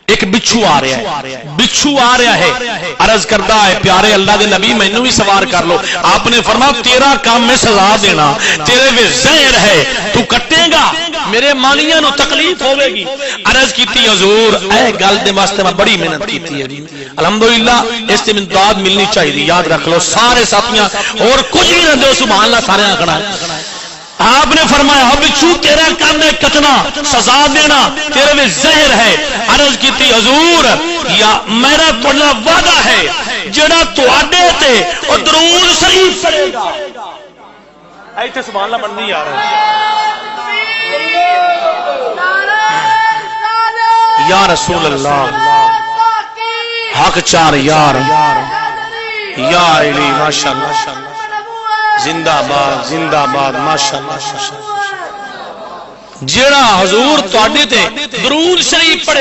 ایک بچھو آ رہا ہے، بچھو آ رہا ہے، عرض کردہ ہے پیارے اللہ دے نبی مینوں بھی سوار کر لو. آپ نے فرمایا تیرا کام میں سزا دینا، تیرے میں زہر ہے، تو کٹے گا، میرے مانیاں نو تکلیف ہوے گی. عرض کیتی حضور اے گل دے واسطے میں بڑی محنت کیتی ہے، الحمدللہ اس تے امداد ملنی چاہیے. یاد رکھ لو سارے ساتھیاں، اور کچھ بھی نہ دو سبحان اللہ سارے آکھنا. آپ نے فرمایا بچھو تیرا کام ہے کٹنا، سزا دینا، تیرے میں زہر ہے. عرض کی تھی حضور یا میرا تھوڑا وعدہ ہے جڑا تواڈے تے او درود شریف پڑھے گا. ایتھے سبحان اللہ من نہیں آ رہا. یا رسول اللہ حق چار یار یا علی ماشاءاللہ زندہ باد زندہ باد ماشاءاللہ. جیڑا حضور تواڈے تے درود شریف پڑھے